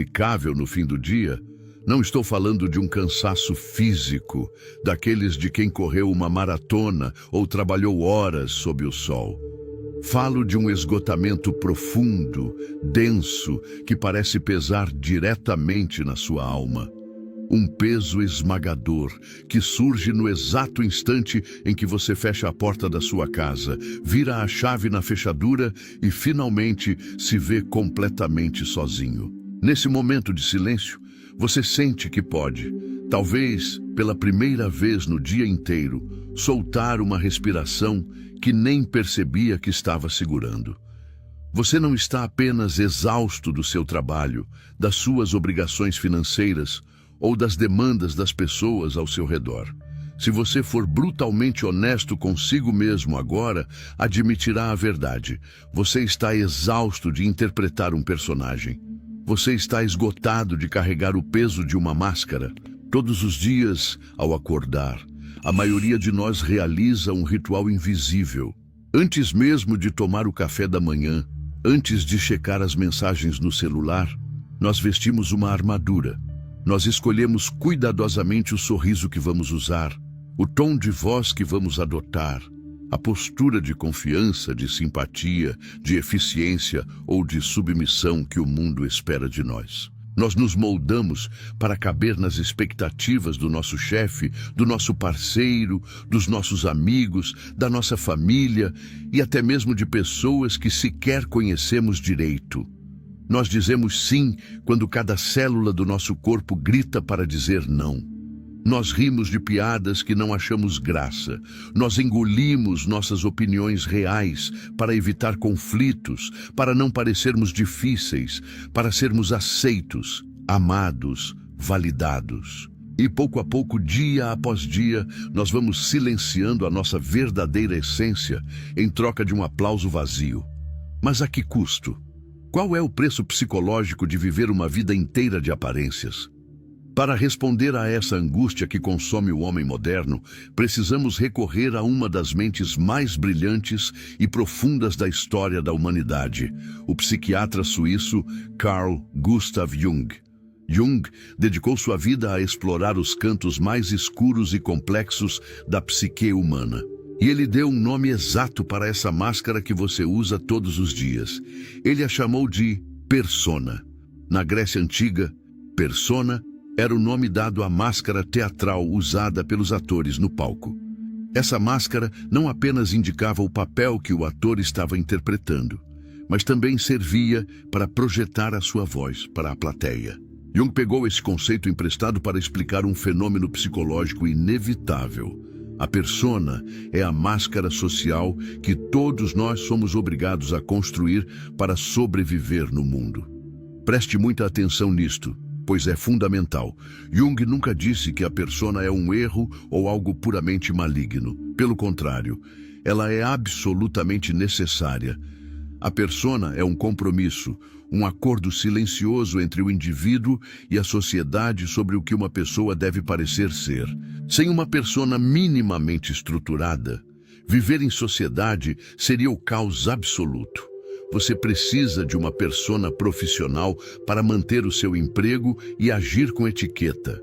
inexplicável no fim do dia, não estou falando de um cansaço físico, daqueles de quem correu uma maratona ou trabalhou horas sob o sol. Falo de um esgotamento profundo, denso, que parece pesar diretamente na sua alma. Um peso esmagador que surge no exato instante em que você fecha a porta da sua casa, vira a chave na fechadura e finalmente se vê completamente sozinho. Nesse momento de silêncio, você sente que pode, talvez pela primeira vez no dia inteiro, soltar uma respiração que nem percebia que estava segurando. Você não está apenas exausto do seu trabalho, das suas obrigações financeiras ou das demandas das pessoas ao seu redor. Se você for brutalmente honesto consigo mesmo agora, admitirá a verdade. Você está exausto de interpretar um personagem. Você está esgotado de carregar o peso de uma máscara. Todos os dias, ao acordar, a maioria de nós realiza um ritual invisível. Antes mesmo de tomar o café da manhã, antes de checar as mensagens no celular, nós vestimos uma armadura. Nós escolhemos cuidadosamente o sorriso que vamos usar, o tom de voz que vamos adotar, a postura de confiança, de simpatia, de eficiência ou de submissão que o mundo espera de nós. Nós nos moldamos para caber nas expectativas do nosso chefe, do nosso parceiro, dos nossos amigos, da nossa família e até mesmo de pessoas que sequer conhecemos direito. Nós dizemos sim quando cada célula do nosso corpo grita para dizer não. Nós rimos de piadas que não achamos graça. Nós engolimos nossas opiniões reais para evitar conflitos, para não parecermos difíceis, para sermos aceitos, amados, validados. E pouco a pouco, dia após dia, nós vamos silenciando a nossa verdadeira essência em troca de um aplauso vazio. Mas a que custo? Qual é o preço psicológico de viver uma vida inteira de aparências? Para responder a essa angústia que consome o homem moderno, precisamos recorrer a uma das mentes mais brilhantes e profundas da história da humanidade, o psiquiatra suíço Carl Gustav Jung. Jung dedicou sua vida a explorar os cantos mais escuros e complexos da psique humana. E ele deu um nome exato para essa máscara que você usa todos os dias. Ele a chamou de persona. Na Grécia Antiga, persona era o nome dado à máscara teatral usada pelos atores no palco. Essa máscara não apenas indicava o papel que o ator estava interpretando, mas também servia para projetar a sua voz para a plateia. Jung pegou esse conceito emprestado para explicar um fenômeno psicológico inevitável. A persona é a máscara social que todos nós somos obrigados a construir para sobreviver no mundo. Preste muita atenção nisto, pois é fundamental. Jung nunca disse que a persona é um erro ou algo puramente maligno. Pelo contrário, ela é absolutamente necessária. A persona é um compromisso, um acordo silencioso entre o indivíduo e a sociedade sobre o que uma pessoa deve parecer ser. Sem uma persona minimamente estruturada, viver em sociedade seria o caos absoluto. Você precisa de uma persona profissional para manter o seu emprego e agir com etiqueta.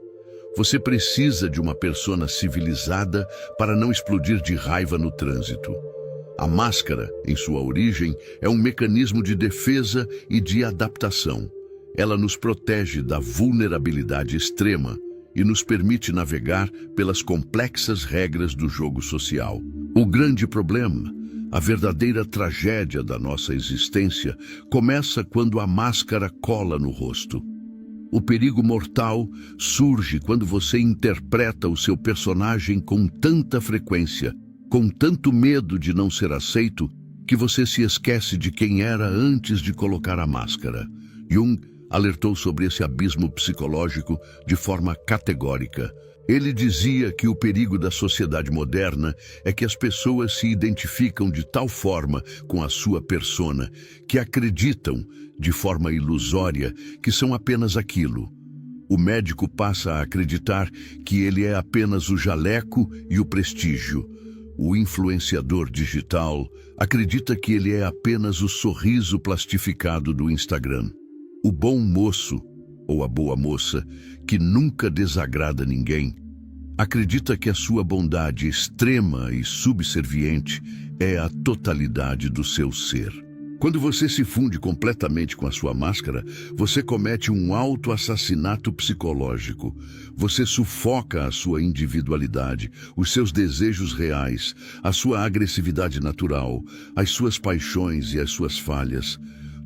Você precisa de uma persona civilizada para não explodir de raiva no trânsito. A máscara, em sua origem, é um mecanismo de defesa e de adaptação. Ela nos protege da vulnerabilidade extrema e nos permite navegar pelas complexas regras do jogo social. O grande problema, a verdadeira tragédia da nossa existência, começa quando a máscara cola no rosto. O perigo mortal surge quando você interpreta o seu personagem com tanta frequência, com tanto medo de não ser aceito, que você se esquece de quem era antes de colocar a máscara. Jung alertou sobre esse abismo psicológico de forma categórica. Ele dizia que o perigo da sociedade moderna é que as pessoas se identificam de tal forma com a sua persona que acreditam, de forma ilusória, que são apenas aquilo. O médico passa a acreditar que ele é apenas o jaleco e o prestígio. O influenciador digital acredita que ele é apenas o sorriso plastificado do Instagram. O bom moço ou a boa moça, que nunca desagrada ninguém, acredita que a sua bondade extrema e subserviente é a totalidade do seu ser. Quando você se funde completamente com a sua máscara, você comete um autoassassinato psicológico. Você sufoca a sua individualidade, os seus desejos reais, a sua agressividade natural, as suas paixões e as suas falhas.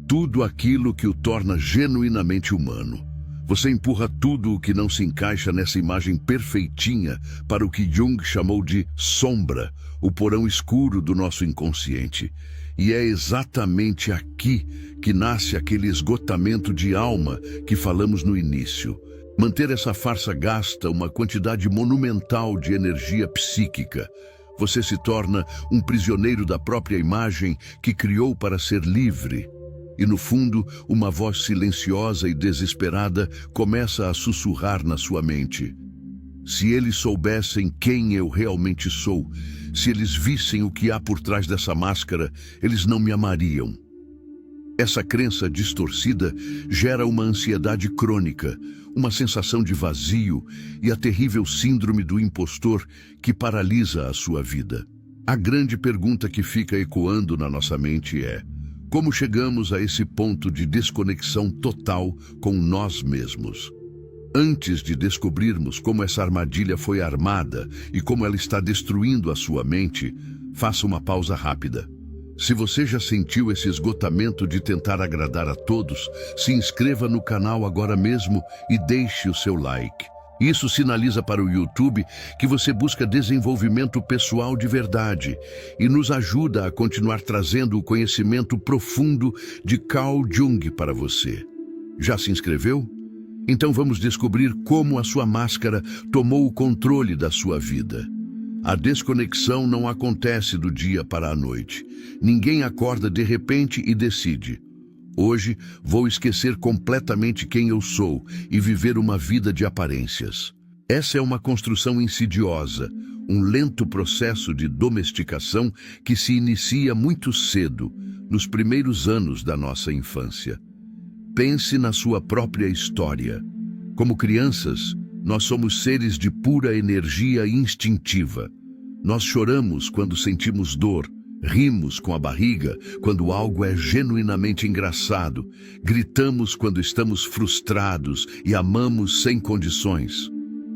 Tudo aquilo que o torna genuinamente humano. Você empurra tudo o que não se encaixa nessa imagem perfeitinha para o que Jung chamou de sombra, o porão escuro do nosso inconsciente. E é exatamente aqui que nasce aquele esgotamento de alma que falamos no início. Manter essa farsa gasta uma quantidade monumental de energia psíquica. Você se torna um prisioneiro da própria imagem que criou para ser livre. E no fundo, uma voz silenciosa e desesperada começa a sussurrar na sua mente. Se eles soubessem quem eu realmente sou, se eles vissem o que há por trás dessa máscara, eles não me amariam. Essa crença distorcida gera uma ansiedade crônica, uma sensação de vazio e a terrível síndrome do impostor que paralisa a sua vida. A grande pergunta que fica ecoando na nossa mente é: como chegamos a esse ponto de desconexão total com nós mesmos? Antes de descobrirmos como essa armadilha foi armada e como ela está destruindo a sua mente, faça uma pausa rápida. Se você já sentiu esse esgotamento de tentar agradar a todos, se inscreva no canal agora mesmo e deixe o seu like. Isso sinaliza para o YouTube que você busca desenvolvimento pessoal de verdade e nos ajuda a continuar trazendo o conhecimento profundo de Carl Jung para você. Já se inscreveu? Então vamos descobrir como a sua máscara tomou o controle da sua vida. A desconexão não acontece do dia para a noite. Ninguém acorda de repente e decide: hoje vou esquecer completamente quem eu sou e viver uma vida de aparências. Essa é uma construção insidiosa, um lento processo de domesticação que se inicia muito cedo, nos primeiros anos da nossa infância. Pense na sua própria história. Como crianças, nós somos seres de pura energia instintiva. Nós choramos quando sentimos dor, rimos com a barriga quando algo é genuinamente engraçado, gritamos quando estamos frustrados e amamos sem condições.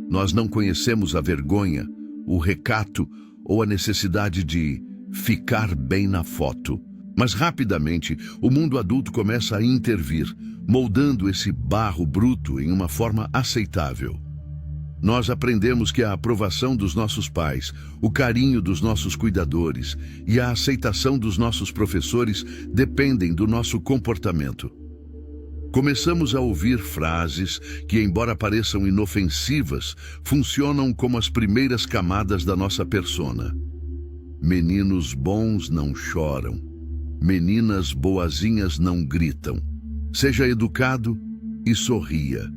Nós não conhecemos a vergonha, o recato ou a necessidade de ficar bem na foto. Mas rapidamente, o mundo adulto começa a intervir, moldando esse barro bruto em uma forma aceitável. Nós aprendemos que a aprovação dos nossos pais, o carinho dos nossos cuidadores e a aceitação dos nossos professores dependem do nosso comportamento. Começamos a ouvir frases que, embora pareçam inofensivas, funcionam como as primeiras camadas da nossa persona. Meninos bons não choram. Meninas boazinhas não gritam. Seja educado e sorria,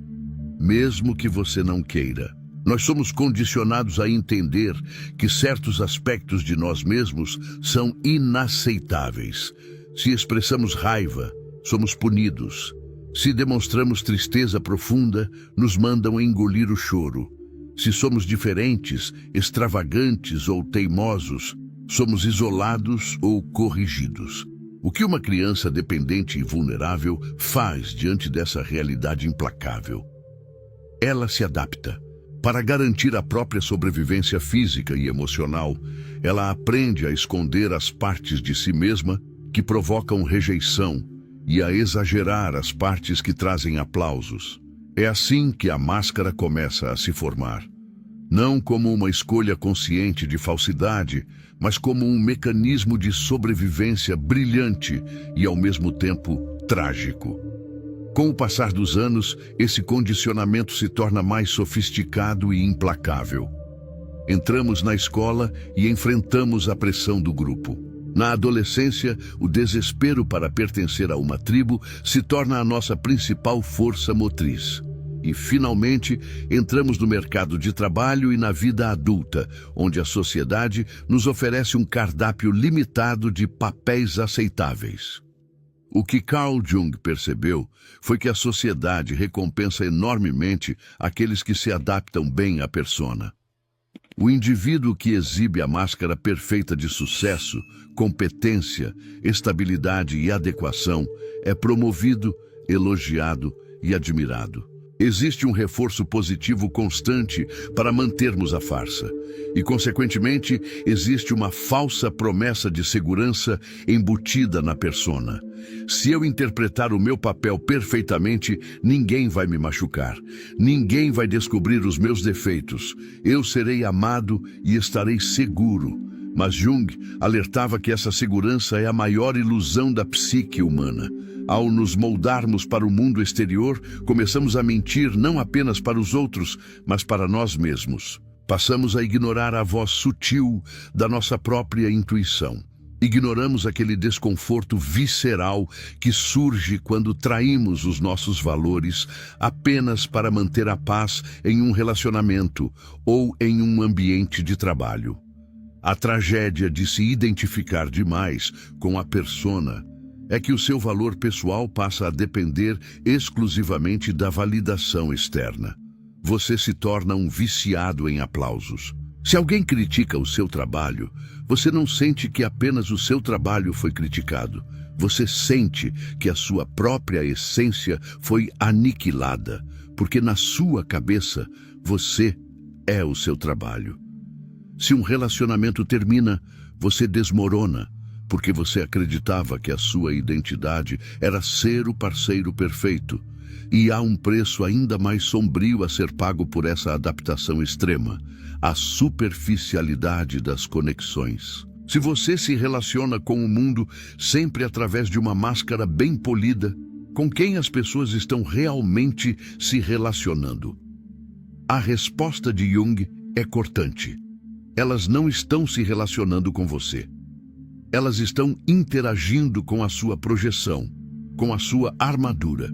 mesmo que você não queira. Nós somos condicionados a entender que certos aspectos de nós mesmos são inaceitáveis. Se expressamos raiva, somos punidos. Se demonstramos tristeza profunda, nos mandam engolir o choro. Se somos diferentes, extravagantes ou teimosos, somos isolados ou corrigidos. O que uma criança dependente e vulnerável faz diante dessa realidade implacável? Ela se adapta. Para garantir a própria sobrevivência física e emocional, ela aprende a esconder as partes de si mesma que provocam rejeição e a exagerar as partes que trazem aplausos. É assim que a máscara começa a se formar. Não como uma escolha consciente de falsidade, mas como um mecanismo de sobrevivência brilhante e, ao mesmo tempo, trágico. Com o passar dos anos, esse condicionamento se torna mais sofisticado e implacável. Entramos na escola e enfrentamos a pressão do grupo. Na adolescência, o desespero para pertencer a uma tribo se torna a nossa principal força motriz. E, finalmente, entramos no mercado de trabalho e na vida adulta, onde a sociedade nos oferece um cardápio limitado de papéis aceitáveis. O que Carl Jung percebeu foi que a sociedade recompensa enormemente aqueles que se adaptam bem à persona. O indivíduo que exibe a máscara perfeita de sucesso, competência, estabilidade e adequação é promovido, elogiado e admirado. Existe um reforço positivo constante para mantermos a farsa e, consequentemente, existe uma falsa promessa de segurança embutida na persona. Se eu interpretar o meu papel perfeitamente, ninguém vai me machucar, ninguém vai descobrir os meus defeitos. Eu serei amado e estarei seguro. Mas Jung alertava que essa segurança é a maior ilusão da psique humana. Ao nos moldarmos para o mundo exterior, começamos a mentir não apenas para os outros, mas para nós mesmos. Passamos a ignorar a voz sutil da nossa própria intuição. Ignoramos aquele desconforto visceral que surge quando traímos os nossos valores apenas para manter a paz em um relacionamento ou em um ambiente de trabalho. A tragédia de se identificar demais com a persona é que o seu valor pessoal passa a depender exclusivamente da validação externa. Você se torna um viciado em aplausos. Se alguém critica o seu trabalho, você não sente que apenas o seu trabalho foi criticado. Você sente que a sua própria essência foi aniquilada, porque na sua cabeça você é o seu trabalho. Se um relacionamento termina, você desmorona, porque você acreditava que a sua identidade era ser o parceiro perfeito. E há um preço ainda mais sombrio a ser pago por essa adaptação extrema: a superficialidade das conexões. Se você se relaciona com o mundo sempre através de uma máscara bem polida, com quem as pessoas estão realmente se relacionando? A resposta de Jung é cortante. Elas não estão se relacionando com você. Elas estão interagindo com a sua projeção, com a sua armadura.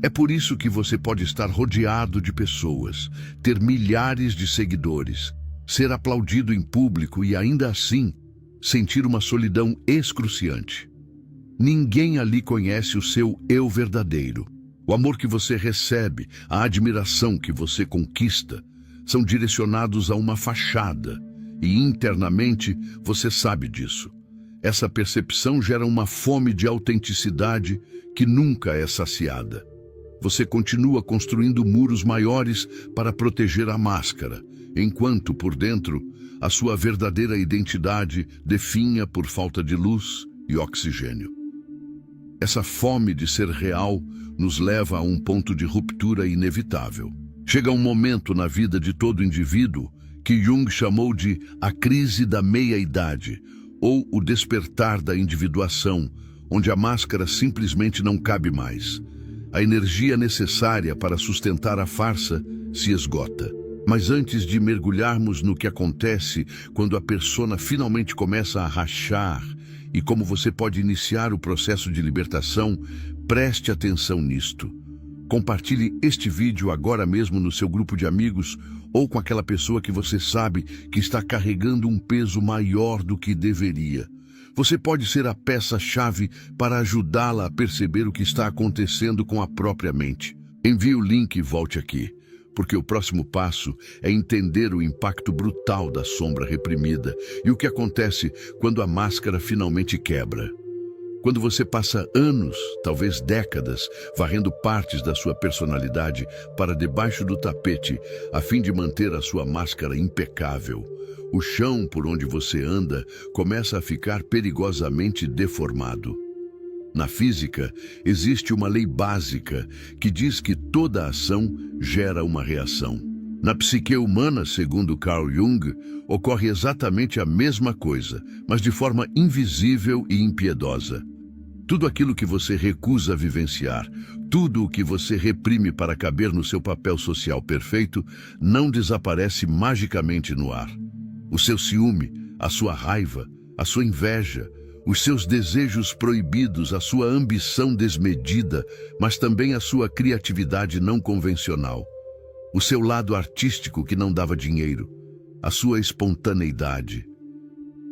É por isso que você pode estar rodeado de pessoas, ter milhares de seguidores, ser aplaudido em público e ainda assim sentir uma solidão excruciante. Ninguém ali conhece o seu eu verdadeiro. O amor que você recebe, a admiração que você conquista, são direcionados a uma fachada, e internamente você sabe disso. Essa percepção gera uma fome de autenticidade que nunca é saciada. Você continua construindo muros maiores para proteger a máscara, enquanto por dentro a sua verdadeira identidade definha por falta de luz e oxigênio. Essa fome de ser real nos leva a um ponto de ruptura inevitável. Chega um momento na vida de todo indivíduo que Jung chamou de a crise da meia-idade, ou o despertar da individuação, onde a máscara simplesmente não cabe mais. A energia necessária para sustentar a farsa se esgota. Mas antes de mergulharmos no que acontece quando a persona finalmente começa a rachar e como você pode iniciar o processo de libertação, preste atenção nisto. Compartilhe este vídeo agora mesmo no seu grupo de amigos ou com aquela pessoa que você sabe que está carregando um peso maior do que deveria. Você pode ser a peça-chave para ajudá-la a perceber o que está acontecendo com a própria mente. Envie o link e volte aqui, porque o próximo passo é entender o impacto brutal da sombra reprimida e o que acontece quando a máscara finalmente quebra. Quando você passa anos, talvez décadas, varrendo partes da sua personalidade para debaixo do tapete, a fim de manter a sua máscara impecável, o chão por onde você anda começa a ficar perigosamente deformado. Na física, existe uma lei básica que diz que toda ação gera uma reação. Na psique humana, segundo Carl Jung, ocorre exatamente a mesma coisa, mas de forma invisível e impiedosa. Tudo aquilo que você recusa vivenciar, tudo o que você reprime para caber no seu papel social perfeito, não desaparece magicamente no ar. O seu ciúme, a sua raiva, a sua inveja, os seus desejos proibidos, a sua ambição desmedida, mas também a sua criatividade não convencional, o seu lado artístico que não dava dinheiro, a sua espontaneidade.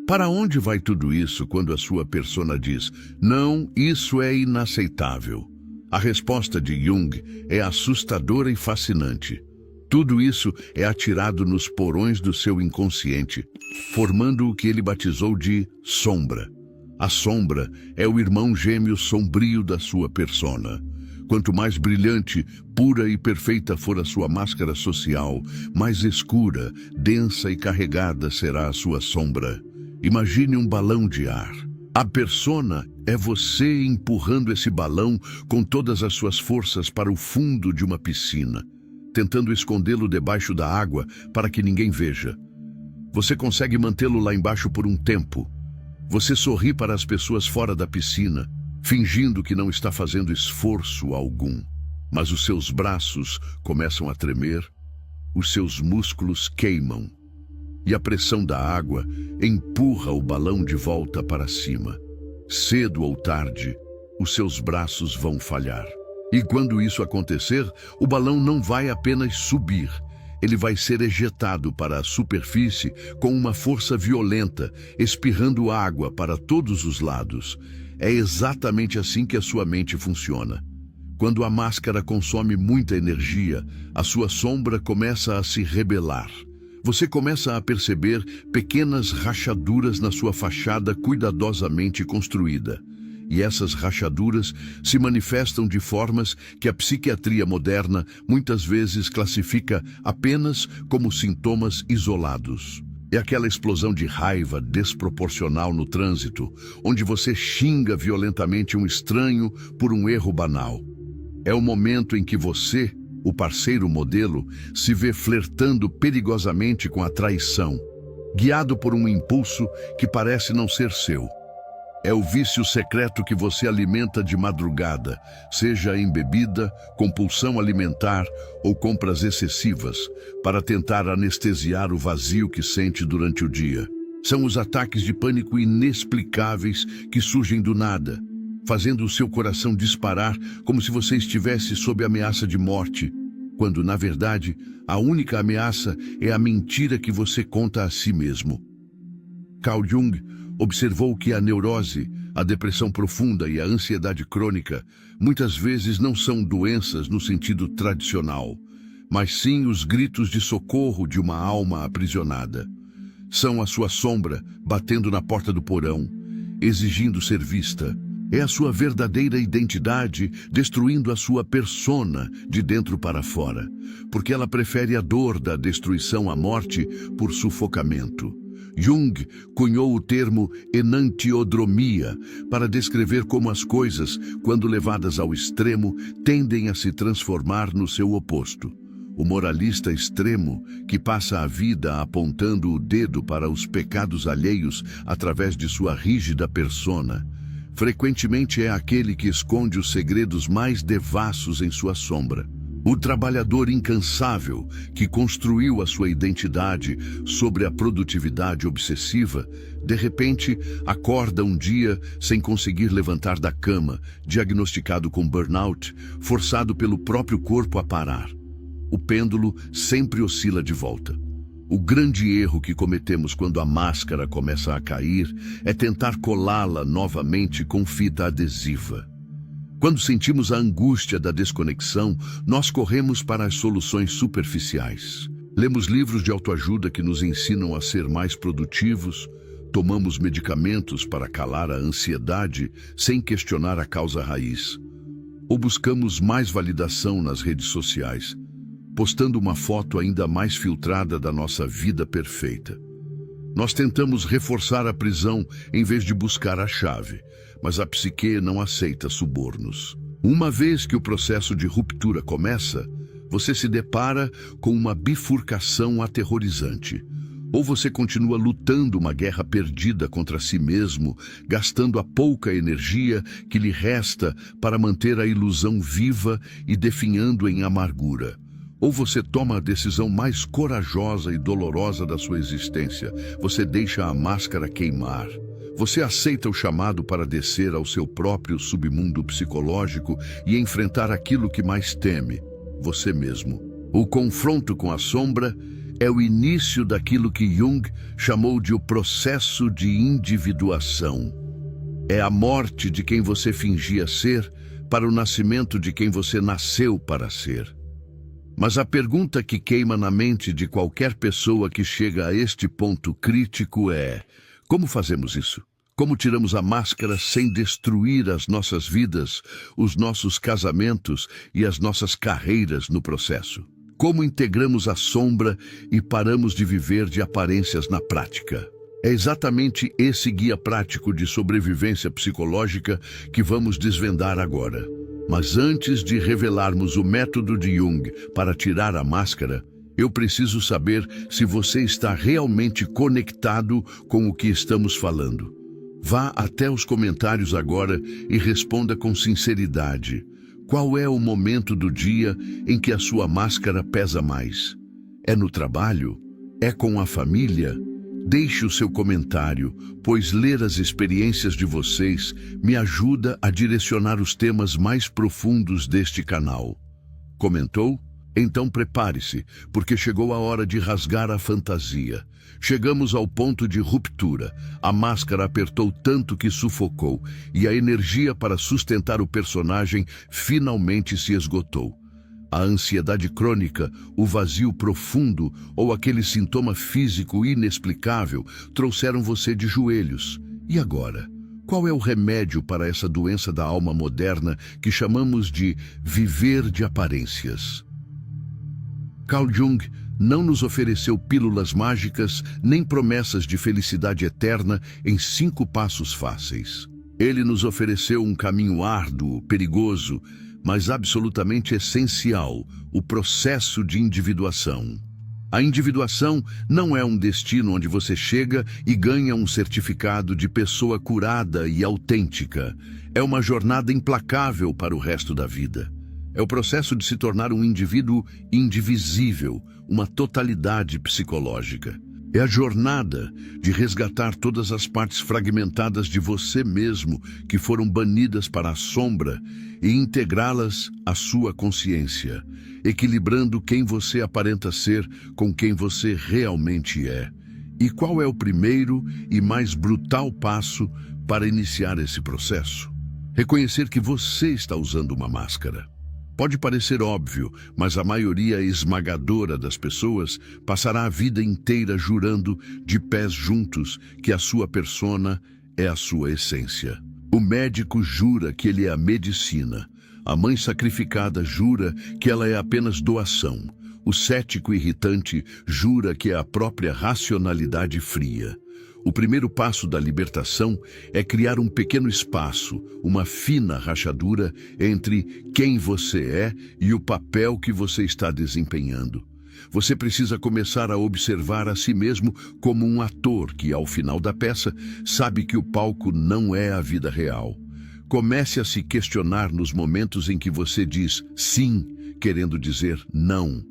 Para onde vai tudo isso quando a sua persona diz: não, isso é inaceitável? A resposta de Jung é assustadora e fascinante. Tudo isso é atirado nos porões do seu inconsciente, formando o que ele batizou de sombra. A sombra é o irmão gêmeo sombrio da sua persona. Quanto mais brilhante, pura e perfeita for a sua máscara social, mais escura, densa e carregada será a sua sombra. Imagine um balão de ar. A persona é você empurrando esse balão com todas as suas forças para o fundo de uma piscina, tentando escondê-lo debaixo da água para que ninguém veja. Você consegue mantê-lo lá embaixo por um tempo. Você sorri para as pessoas fora da piscina, fingindo que não está fazendo esforço algum. Mas os seus braços começam a tremer, os seus músculos queimam, e a pressão da água empurra o balão de volta para cima. Cedo ou tarde, os seus braços vão falhar. E quando isso acontecer, o balão não vai apenas subir, ele vai ser ejetado para a superfície com uma força violenta, espirrando água para todos os lados. É exatamente assim que a sua mente funciona. Quando a máscara consome muita energia, a sua sombra começa a se rebelar. Você começa a perceber pequenas rachaduras na sua fachada cuidadosamente construída. E essas rachaduras se manifestam de formas que a psiquiatria moderna muitas vezes classifica apenas como sintomas isolados. É aquela explosão de raiva desproporcional no trânsito, onde você xinga violentamente um estranho por um erro banal. É o momento em que você, o parceiro modelo, se vê flertando perigosamente com a traição, guiado por um impulso que parece não ser seu. É o vício secreto que você alimenta de madrugada, seja em bebida, compulsão alimentar ou compras excessivas, para tentar anestesiar o vazio que sente durante o dia. São os ataques de pânico inexplicáveis que surgem do nada, fazendo o seu coração disparar como se você estivesse sob ameaça de morte, quando, na verdade, a única ameaça é a mentira que você conta a si mesmo. Carl Jung observou que a neurose, a depressão profunda e a ansiedade crônica muitas vezes não são doenças no sentido tradicional, mas sim os gritos de socorro de uma alma aprisionada. São a sua sombra batendo na porta do porão, exigindo ser vista. É a sua verdadeira identidade destruindo a sua persona de dentro para fora, porque ela prefere a dor da destruição à morte por sufocamento. Jung cunhou o termo enantiodromia para descrever como as coisas, quando levadas ao extremo, tendem a se transformar no seu oposto. O moralista extremo, que passa a vida apontando o dedo para os pecados alheios através de sua rígida persona, frequentemente é aquele que esconde os segredos mais devassos em sua sombra. O trabalhador incansável que construiu a sua identidade sobre a produtividade obsessiva, de repente acorda um dia sem conseguir levantar da cama, diagnosticado com burnout, forçado pelo próprio corpo a parar. O pêndulo sempre oscila de volta. O grande erro que cometemos quando a máscara começa a cair é tentar colá-la novamente com fita adesiva. Quando sentimos a angústia da desconexão, nós corremos para as soluções superficiais. Lemos livros de autoajuda que nos ensinam a ser mais produtivos, tomamos medicamentos para calar a ansiedade sem questionar a causa raiz. Ou buscamos mais validação nas redes sociais, postando uma foto ainda mais filtrada da nossa vida perfeita. Nós tentamos reforçar a prisão em vez de buscar a chave, mas a psique não aceita subornos. Uma vez que o processo de ruptura começa, você se depara com uma bifurcação aterrorizante. Ou você continua lutando uma guerra perdida contra si mesmo, gastando a pouca energia que lhe resta para manter a ilusão viva e definhando em amargura. Ou você toma a decisão mais corajosa e dolorosa da sua existência. Você deixa a máscara queimar. Você aceita o chamado para descer ao seu próprio submundo psicológico e enfrentar aquilo que mais teme, você mesmo. O confronto com a sombra é o início daquilo que Jung chamou de o processo de individuação. É a morte de quem você fingia ser para o nascimento de quem você nasceu para ser. Mas a pergunta que queima na mente de qualquer pessoa que chega a este ponto crítico é: como fazemos isso? Como tiramos a máscara sem destruir as nossas vidas, os nossos casamentos e as nossas carreiras no processo? Como integramos a sombra e paramos de viver de aparências na prática? É exatamente esse guia prático de sobrevivência psicológica que vamos desvendar agora. Mas antes de revelarmos o método de Jung para tirar a máscara, eu preciso saber se você está realmente conectado com o que estamos falando. Vá até os comentários agora e responda com sinceridade. Qual é o momento do dia em que a sua máscara pesa mais? É no trabalho? É com a família? Deixe o seu comentário, pois ler as experiências de vocês me ajuda a direcionar os temas mais profundos deste canal. Comentou? Então prepare-se, porque chegou a hora de rasgar a fantasia. Chegamos ao ponto de ruptura. A máscara apertou tanto que sufocou, e a energia para sustentar o personagem finalmente se esgotou. A ansiedade crônica, o vazio profundo ou aquele sintoma físico inexplicável trouxeram você de joelhos. E agora? Qual é o remédio para essa doença da alma moderna que chamamos de viver de aparências? Carl Jung não nos ofereceu pílulas mágicas nem promessas de felicidade eterna em 5 passos fáceis. Ele nos ofereceu um caminho árduo, perigoso, mas absolutamente essencial, o processo de individuação. A individuação não é um destino onde você chega e ganha um certificado de pessoa curada e autêntica. É uma jornada implacável para o resto da vida. É o processo de se tornar um indivíduo indivisível, uma totalidade psicológica. É a jornada de resgatar todas as partes fragmentadas de você mesmo que foram banidas para a sombra e integrá-las à sua consciência, equilibrando quem você aparenta ser com quem você realmente é. E qual é o primeiro e mais brutal passo para iniciar esse processo? Reconhecer que você está usando uma máscara. Pode parecer óbvio, mas a maioria esmagadora das pessoas passará a vida inteira jurando, de pés juntos, que a sua persona é a sua essência. O médico jura que ele é a medicina. A mãe sacrificada jura que ela é apenas doação. O cético irritante jura que é a própria racionalidade fria. O primeiro passo da libertação é criar um pequeno espaço, uma fina rachadura entre quem você é e o papel que você está desempenhando. Você precisa começar a observar a si mesmo como um ator que, ao final da peça, sabe que o palco não é a vida real. Comece a se questionar nos momentos em que você diz sim, querendo dizer não.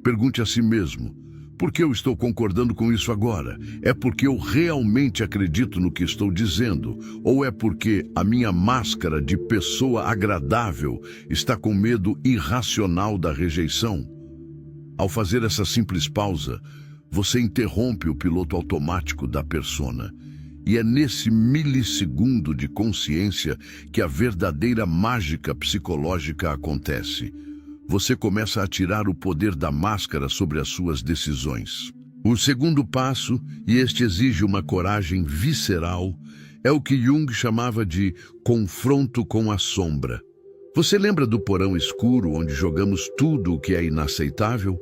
Pergunte a si mesmo: por que eu estou concordando com isso agora? É porque eu realmente acredito no que estou dizendo? Ou é porque a minha máscara de pessoa agradável está com medo irracional da rejeição? Ao fazer essa simples pausa, você interrompe o piloto automático da persona. E é nesse milissegundo de consciência que a verdadeira mágica psicológica acontece. Você começa a tirar o poder da máscara sobre as suas decisões. O segundo passo, e este exige uma coragem visceral, é o que Jung chamava de confronto com a sombra. Você lembra do porão escuro onde jogamos tudo o que é inaceitável?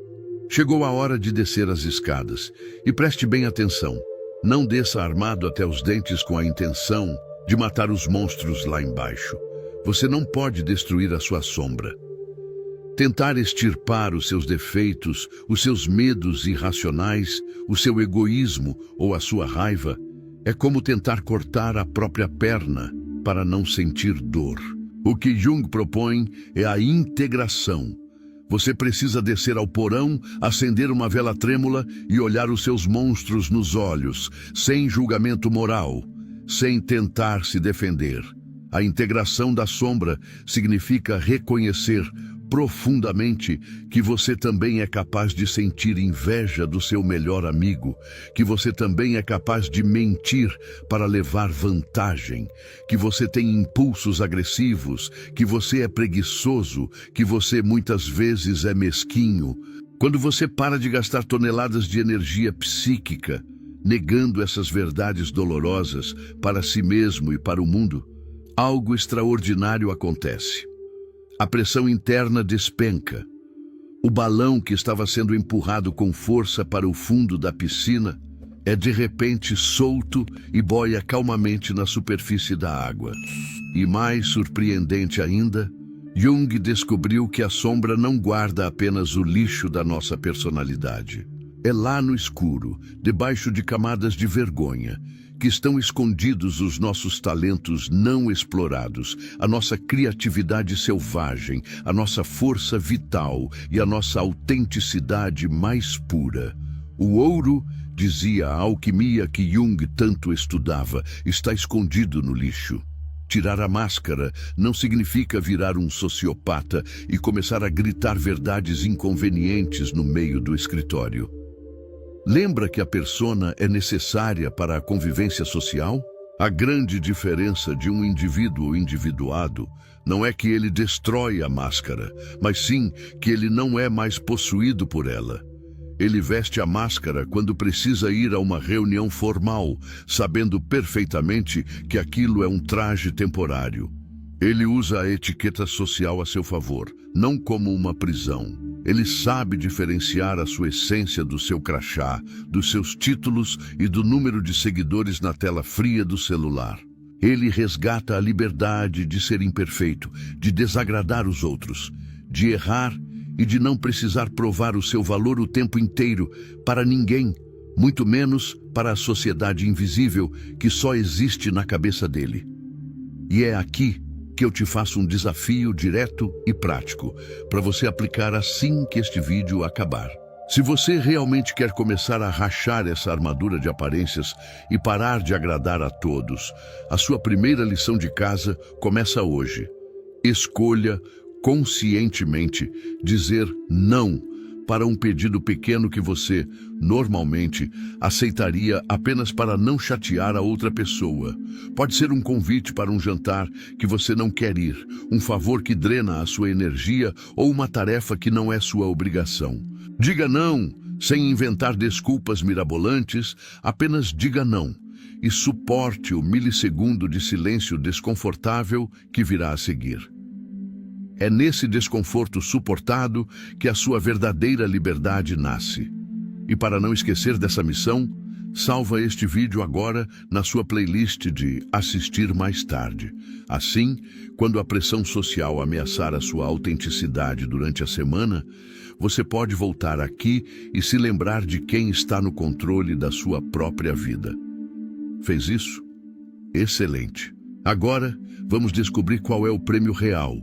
Chegou a hora de descer as escadas. E preste bem atenção. Não desça armado até os dentes com a intenção de matar os monstros lá embaixo. Você não pode destruir a sua sombra. Tentar extirpar os seus defeitos, os seus medos irracionais, o seu egoísmo ou a sua raiva é como tentar cortar a própria perna para não sentir dor. O que Jung propõe é a integração. Você precisa descer ao porão, acender uma vela trêmula e olhar os seus monstros nos olhos, sem julgamento moral, sem tentar se defender. A integração da sombra significa reconhecer profundamente que você também é capaz de sentir inveja do seu melhor amigo, que você também é capaz de mentir para levar vantagem, que você tem impulsos agressivos, que você é preguiçoso, que você muitas vezes é mesquinho. Quando você para de gastar toneladas de energia psíquica, negando essas verdades dolorosas para si mesmo e para o mundo, algo extraordinário acontece. A pressão interna despenca. O balão que estava sendo empurrado com força para o fundo da piscina é de repente solto e boia calmamente na superfície da água. E mais surpreendente ainda, Jung descobriu que a sombra não guarda apenas o lixo da nossa personalidade. É lá no escuro, debaixo de camadas de vergonha, que estão escondidos os nossos talentos não explorados, a nossa criatividade selvagem, a nossa força vital e a nossa autenticidade mais pura. O ouro, dizia a alquimia que Jung tanto estudava, está escondido no lixo. Tirar a máscara não significa virar um sociopata e começar a gritar verdades inconvenientes no meio do escritório. Lembra que a persona é necessária para a convivência social? A grande diferença de um indivíduo individuado não é que ele destrói a máscara, mas sim que ele não é mais possuído por ela. Ele veste a máscara quando precisa ir a uma reunião formal, sabendo perfeitamente que aquilo é um traje temporário. Ele usa a etiqueta social a seu favor, não como uma prisão. Ele sabe diferenciar a sua essência do seu crachá, dos seus títulos e do número de seguidores na tela fria do celular. Ele resgata a liberdade de ser imperfeito, de desagradar os outros, de errar e de não precisar provar o seu valor o tempo inteiro para ninguém, muito menos para a sociedade invisível que só existe na cabeça dele. E é aqui que eu te faço um desafio direto e prático, para você aplicar assim que este vídeo acabar. Se você realmente quer começar a rachar essa armadura de aparências e parar de agradar a todos, a sua primeira lição de casa começa hoje. Escolha conscientemente dizer não para um pedido pequeno que você, normalmente, aceitaria apenas para não chatear a outra pessoa. Pode ser um convite para um jantar que você não quer ir, um favor que drena a sua energia ou uma tarefa que não é sua obrigação. Diga não, sem inventar desculpas mirabolantes, apenas diga não e suporte o milissegundo de silêncio desconfortável que virá a seguir. É nesse desconforto suportado que a sua verdadeira liberdade nasce. E para não esquecer dessa missão, salva este vídeo agora na sua playlist de assistir mais tarde. Assim, quando a pressão social ameaçar a sua autenticidade durante a semana, você pode voltar aqui e se lembrar de quem está no controle da sua própria vida. Fez isso? Excelente! Agora, vamos descobrir qual é o prêmio real.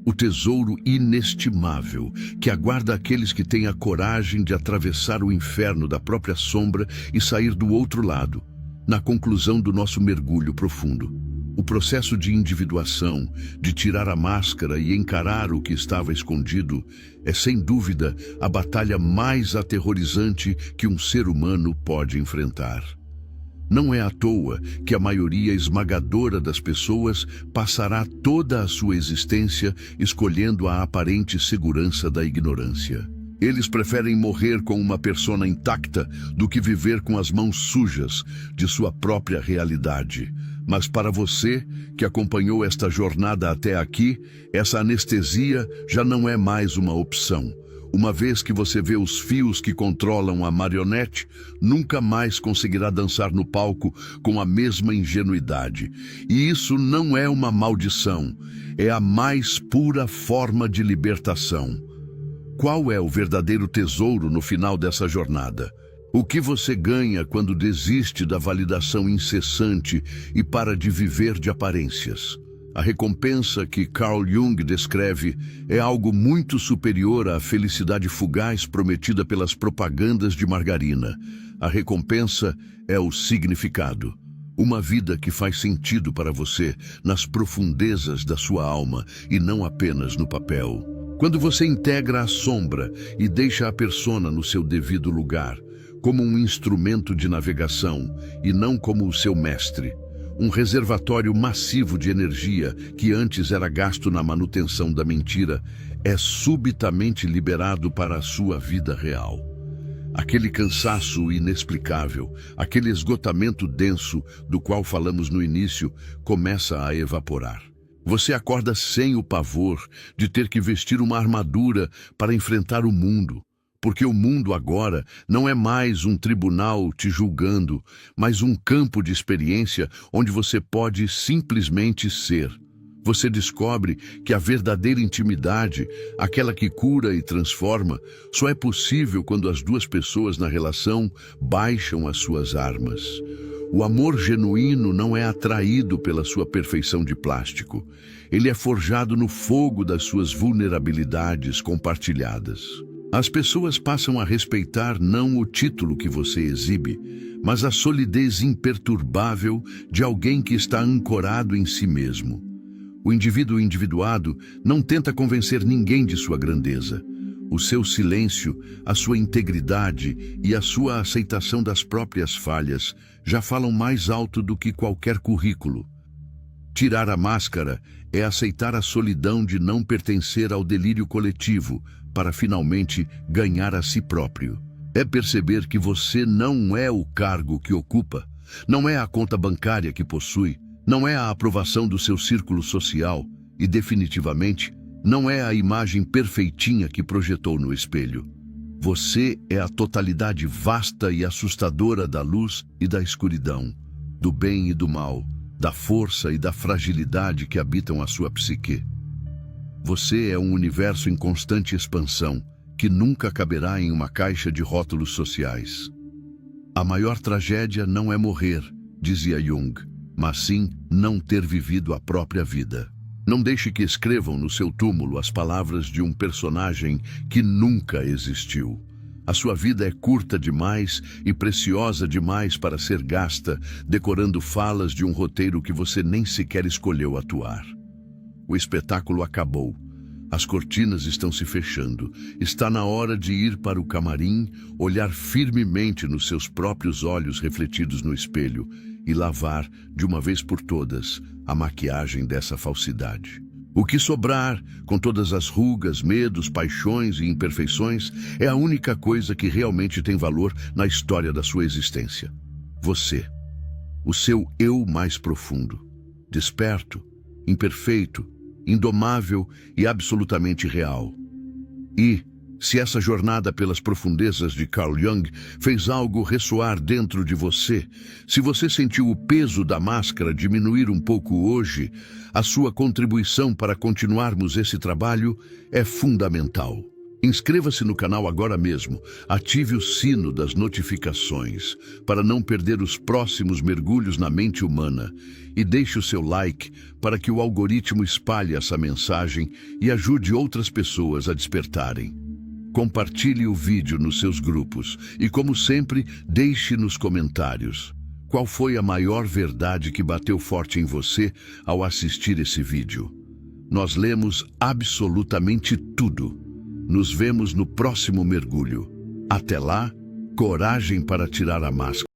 O tesouro inestimável que aguarda aqueles que têm a coragem de atravessar o inferno da própria sombra e sair do outro lado, na conclusão do nosso mergulho profundo. O processo de individuação, de tirar a máscara e encarar o que estava escondido, é sem dúvida a batalha mais aterrorizante que um ser humano pode enfrentar. Não é à toa que a maioria esmagadora das pessoas passará toda a sua existência escolhendo a aparente segurança da ignorância. Eles preferem morrer com uma persona intacta do que viver com as mãos sujas de sua própria realidade. Mas para você, que acompanhou esta jornada até aqui, essa anestesia já não é mais uma opção. Uma vez que você vê os fios que controlam a marionete, nunca mais conseguirá dançar no palco com a mesma ingenuidade. E isso não é uma maldição, é a mais pura forma de libertação. Qual é o verdadeiro tesouro no final dessa jornada? O que você ganha quando desiste da validação incessante e para de viver de aparências? A recompensa que Carl Jung descreve é algo muito superior à felicidade fugaz prometida pelas propagandas de margarina. A recompensa é o significado. Uma vida que faz sentido para você nas profundezas da sua alma e não apenas no papel. Quando você integra a sombra e deixa a persona no seu devido lugar, como um instrumento de navegação e não como o seu mestre, um reservatório massivo de energia que antes era gasto na manutenção da mentira é subitamente liberado para a sua vida real. Aquele cansaço inexplicável, aquele esgotamento denso do qual falamos no início, começa a evaporar. Você acorda sem o pavor de ter que vestir uma armadura para enfrentar o mundo, porque o mundo agora não é mais um tribunal te julgando, mas um campo de experiência onde você pode simplesmente ser. Você descobre que a verdadeira intimidade, aquela que cura e transforma, só é possível quando as duas pessoas na relação baixam as suas armas. O amor genuíno não é atraído pela sua perfeição de plástico. Ele é forjado no fogo das suas vulnerabilidades compartilhadas. As pessoas passam a respeitar não o título que você exibe, mas a solidez imperturbável de alguém que está ancorado em si mesmo. O indivíduo individuado não tenta convencer ninguém de sua grandeza. O seu silêncio, a sua integridade e a sua aceitação das próprias falhas já falam mais alto do que qualquer currículo. Tirar a máscara é aceitar a solidão de não pertencer ao delírio coletivo para finalmente ganhar a si próprio. É perceber que você não é o cargo que ocupa, não é a conta bancária que possui, não é a aprovação do seu círculo social e, definitivamente, não é a imagem perfeitinha que projetou no espelho. Você é a totalidade vasta e assustadora da luz e da escuridão, do bem e do mal, da força e da fragilidade que habitam a sua psique. Você é um universo em constante expansão, que nunca caberá em uma caixa de rótulos sociais. A maior tragédia não é morrer, dizia Jung, mas sim não ter vivido a própria vida. Não deixe que escrevam no seu túmulo as palavras de um personagem que nunca existiu. A sua vida é curta demais e preciosa demais para ser gasta decorando falas de um roteiro que você nem sequer escolheu atuar. O espetáculo acabou. As cortinas estão se fechando. Está na hora de ir para o camarim, olhar firmemente nos seus próprios olhos refletidos no espelho e lavar, de uma vez por todas, a maquiagem dessa falsidade. O que sobrar, com todas as rugas, medos, paixões e imperfeições, é a única coisa que realmente tem valor na história da sua existência. Você, o seu eu mais profundo, desperto, imperfeito, indomável e absolutamente real. E, se essa jornada pelas profundezas de Carl Jung fez algo ressoar dentro de você, se você sentiu o peso da máscara diminuir um pouco hoje, a sua contribuição para continuarmos esse trabalho é fundamental. Inscreva-se no canal agora mesmo, ative o sino das notificações para não perder os próximos mergulhos na mente humana e deixe o seu like para que o algoritmo espalhe essa mensagem e ajude outras pessoas a despertarem. Compartilhe o vídeo nos seus grupos e, como sempre, deixe nos comentários qual foi a maior verdade que bateu forte em você ao assistir esse vídeo. Nós lemos absolutamente tudo. Nos vemos no próximo mergulho. Até lá, coragem para tirar a máscara.